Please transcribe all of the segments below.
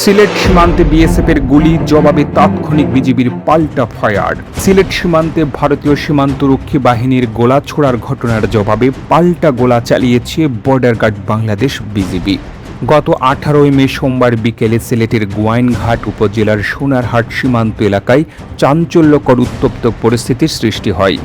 সিলেট সীমান্তে বিএসএফের গুলির জবাবে তাৎক্ষণিক বিজিবির পাল্টা ফায়ার। সিলেট সীমান্তে ভারতীয় সীমান্তরক্ষী বাহিনীর গোলা ছোড়ার ঘটনার জবাবে পাল্টা গোলা চালিয়েছে বর্ডার গার্ড বাংলাদেশ বিজিবি। গত 18 মে সোমবার বিকেলে সিলেটের গোয়াইনঘাট উপজেলার সোনারহাট সীমান্ত এলাকায় চাঞ্চল্যকর উত্তপ্ত পরিস্থিতির সৃষ্টি হয়।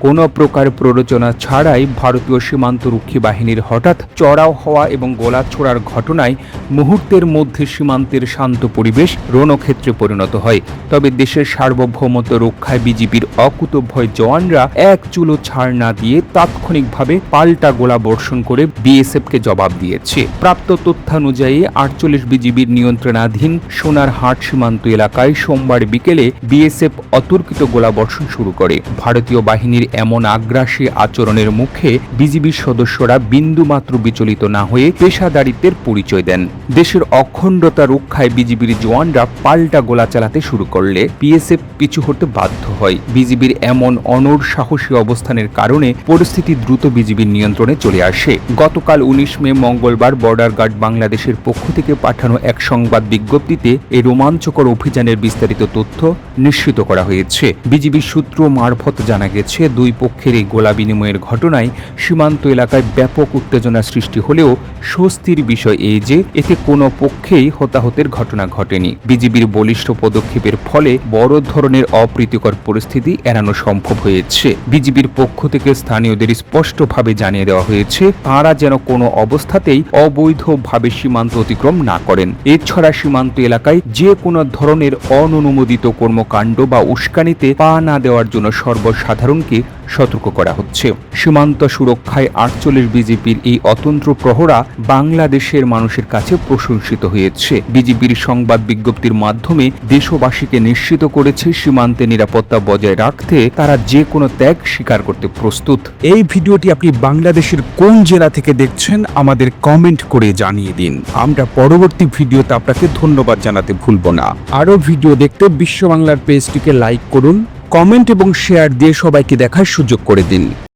কোনো প্রকার প্ররোচনা ছাড়াই ভারতীয় সীমান্তরক্ষী বাহিনীর হঠাৎ চড়াও হওয়া এবং গোলা ছোড়ার ঘটনায় মুহূর্তের মধ্যে সীমান্তের শান্ত পরিবেশ রণক্ষেত্রে পরিণত হয়। তবে দেশের সার্বভৌমত্ব রক্ষায় বিজিবির অকুতোভয় জওয়ানরা এক চুলো ছাড় না দিয়ে তাৎক্ষণিকভাবে পাল্টা গোলা বর্ষণ করে বিএসএফকে জবাব দিয়েছে। প্রাপ্ত তথ্যানুযায়ী 48 বিজিবির নিয়ন্ত্রণাধীন সোনারহাট সীমান্ত এলাকায় সোমবার বিকেলে বিএসএফ অতর্কিত গোলাবর্ষণ শুরু করে। ভারতীয় বাহিনীর এমন আগ্রাসী আচরণের মুখে বিজিবির সদস্যরা বিন্দুমাত্র বিচলিত না হয়ে পেশাদারিত্বের পরিচয় দেন। দেশের অখণ্ডতা রক্ষায় বিজিবির জওয়ানরা পাল্টা গোলা চালাতে শুরু করলে বিএসএফ পিছু হতে বাধ্য হয়। বিজিবির এমন অনড় সাহসী অবস্থানের কারণে পরিস্থিতি দ্রুত বিজিবির নিয়ন্ত্রণে চলে আসে। গতকাল 19 মে মঙ্গলবার বর্ডার গার্ড বাংলাদেশের পক্ষ থেকে পাঠানো এক সংবাদ বিজ্ঞপ্তিতে এই রোমাঞ্চকর অভিযানের বিস্তারিত তথ্য নিশ্চিত করা হয়েছে। বিজিবি সূত্র মারফত জানা গেছে, দুই পক্ষের এই গোলা বিনিময়ের ঘটনায় সীমান্ত এলাকায় ব্যাপক উত্তেজনা সৃষ্টি হলেও স্বস্তির বিষয় এই যে এতে কোনো পক্ষেই হতাহতের ঘটনা ঘটেনি। বিজিবির বলিষ্ঠ পদক্ষেপের ফলে বড় ধরনের অপ্রীতিকর পরিস্থিতি এড়ানো সম্ভব হয়েছে। বিজিবির পক্ষ থেকে স্থানীয়দের স্পষ্টভাবে জানিয়ে দেওয়া হয়েছে, তাঁরা যেন কোনো অবস্থাতেই অবৈধভাবে সীমান্ত অতিক্রম না করেন। এছাড়া সীমান্ত এলাকায় যে কোনো ধরনের অননুমোদিত কর্মকাণ্ড বা উস্কানিতে পা না দেওয়ার জন্য সর্বসাধারণকে সতর্ক করা হচ্ছে। সীমান্ত সুরক্ষায় 48 বিজিবির এই অতন্ত্র প্রহরা বাংলাদেশের মানুষের কাছে প্রশংসিত হয়েছে। বিজিবির সংবাদ বিজ্ঞপ্তির মাধ্যমে দেশবাসীকে নিশ্চিত করেছে, সীমান্তে নিরাপত্তা বজায় রাখতে তারা যে কোনো ত্যাগ স্বীকার করতে প্রস্তুত। এই ভিডিওটি আপনি বাংলাদেশের কোন জেলা থেকে দেখছেন আমাদের কমেন্ট করে জানিয়ে দিন। আমরা পরবর্তী ভিডিওতে আপনাকে ধন্যবাদ জানাতে ভুলব না। আরও ভিডিও দেখতে বিশ্ব বাংলার পেজটিকে লাইক করুন, কমেন্ট এবং শেয়ার দিয়ে সবাইকে দেখার সুযোগ করে দিন।